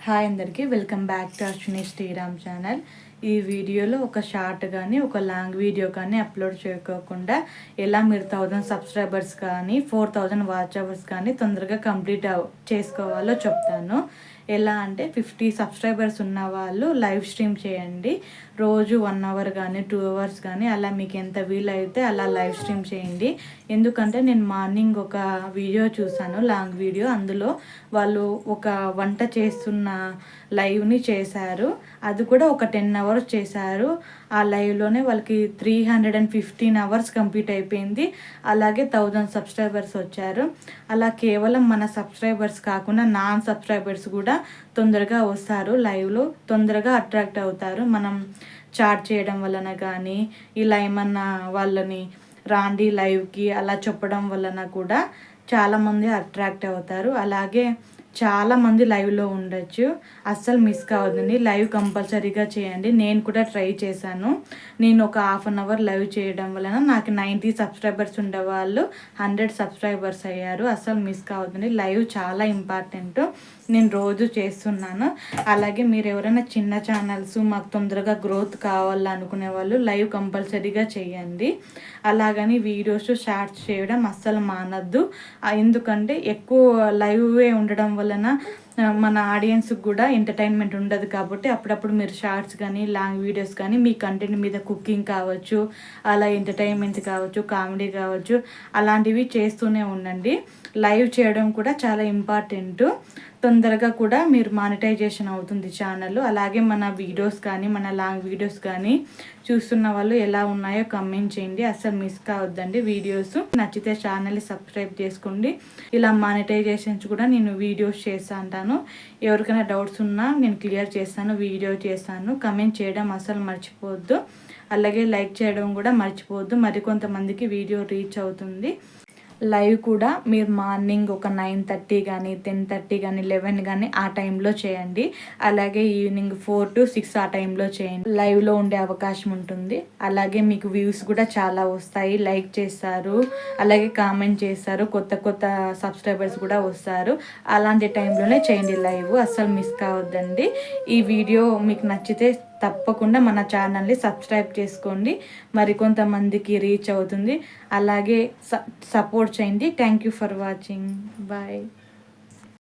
Hi అందరికీ welcome back to Ashwini Sriram channel. ఈ వీడియోలో ఒక షార్ట్ కానీ ఒక లాంగ్ వీడియో కానీ అప్లోడ్ చేయకోకుండా ఎలా మీరు 1000 సబ్స్క్రైబర్స్ కానీ 4000 వాచ్ అవర్స్ కానీ తొందరగా కంప్లీట్ చేసుకోవాలో చెప్తాను. ఎలా అంటే 50 సబ్స్క్రైబర్స్ ఉన్న వాళ్ళు లైవ్ స్ట్రీమ్ చేయండి. రోజు 1 అవర్ కానీ 2 అవర్స్ కానీ అలా మీకు ఎంత వీలైతే అలా లైవ్ స్ట్రీమ్ చేయండి. ఎందుకంటే నేను మార్నింగ్ ఒక వీడియో చూసాను, లాంగ్ వీడియో. అందులో వాళ్ళు ఒక వంట చేస్తున్న లైవ్ని చేశారు. అది కూడా ఒక 10 అవర్స్ చేశారు. ఆ లైవ్లోనే వాళ్ళకి 315 అవర్స్ కంప్లీట్ అయిపోయింది. అలాగే 1000 సబ్స్క్రైబర్స్ వచ్చారు. అలా కేవలం మన సబ్స్క్రైబర్స్ కాకుండా నాన్ సబ్స్క్రైబర్స్ కూడా తొందరగా వస్తారు లైవ్లో, తొందరగా అట్రాక్ట్ అవుతారు. మనం చాట్ చేయడం వలన కానీ ఇలా ఏమన్నా వాళ్ళని రాండి లైవ్కి అలా చెప్పడం వలన కూడా చాలామంది అట్రాక్ట్ అవుతారు. అలాగే చాలామంది లైవ్లో ఉండొచ్చు. అస్సలు మిస్ కావద్దండి, లైవ్ కంపల్సరీగా చేయండి. నేను కూడా ట్రై చేశాను. నేను ఒక హాఫ్ అన్ అవర్ లైవ్ చేయడం వలన నాకు 90 సబ్స్క్రైబర్స్ ఉండేవాళ్ళు 100 సబ్స్క్రైబర్స్ అయ్యారు. అస్సలు మిస్ కావద్దండి, లైవ్ చాలా ఇంపార్టెంట్. నేను రోజు చేస్తున్నాను. అలాగే మీరు ఎవరైనా చిన్న ఛానల్స్ మాకు తొందరగా గ్రోత్ కావాలనుకునే వాళ్ళు లైవ్ కంపల్సరీగా చేయండి. అలాగని వీడియోస్ షార్ట్స్ చేయడం అస్సలు మానద్దు. ఎందుకంటే ఎక్కువ లైవే ఉండడం వలన మన ఆడియన్స్కి కూడా ఎంటర్టైన్మెంట్ ఉండదు. కాబట్టి అప్పుడప్పుడు మీరు షార్ట్స్ కానీ లాంగ్ వీడియోస్ కానీ మీ కంటెంట్ మీద కుకింగ్ కావచ్చు, అలా ఎంటర్టైన్మెంట్ కావచ్చు, కామెడీ కావచ్చు, అలాంటివి చేస్తూనే ఉండండి. లైవ్ చేయడం కూడా చాలా ఇంపార్టెంట్. తొందరగా కూడా మీరు మానిటైజేషన్ అవుతుంది ఛానల్. అలాగే మన వీడియోస్ కానీ మన లాంగ్ వీడియోస్ కానీ చూస్తున్న వాళ్ళు ఎలా ఉన్నాయో కమెంట్ చేయండి. అస్సలు మిస్ కావద్దండి వీడియోస్. నచ్చితే ఛానల్ని సబ్స్క్రైబ్ చేసుకోండి. ఇలా మానిటైజేషన్స్ కూడా నేను వీడియోస్ చేస్తూ ఉంటాను. ఎవరికైనా డౌట్స్ ఉన్నా నేను క్లియర్ చేస్తాను, వీడియో చేస్తాను. కమెంట్ చేయడం అస్సలు మర్చిపోవద్దు. అలాగే లైక్ చేయడం కూడా మర్చిపోవద్దు. మరికొంతమందికి వీడియో రీచ్ అవుతుంది. లైవ్ కూడా మీరు మార్నింగ్ ఒక 9:30 కానీ 10:30 కానీ 11 కానీ ఆ టైంలో చేయండి. అలాగే ఈవినింగ్ 4 to 6 ఆ టైంలో చేయండి. లైవ్లో ఉండే అవకాశం ఉంటుంది. అలాగే మీకు వ్యూస్ కూడా చాలా వస్తాయి, లైక్ చేస్తారు, అలాగే కామెంట్ చేస్తారు, కొత్త సబ్స్క్రైబర్స్ కూడా వస్తారు. అలాంటి టైంలోనే చేయండి లైవ్. అస్సలు మిస్ కావద్దండి. ఈ వీడియో మీకు నచ్చితే తప్పకుండా మన ఛానల్ని సబ్స్క్రైబ్ చేసుకోండి. మరికొంతమందికి రీచ్ అవుతుంది. అలాగే సపోర్ట్ చేయండి. Thank you for watching. Bye.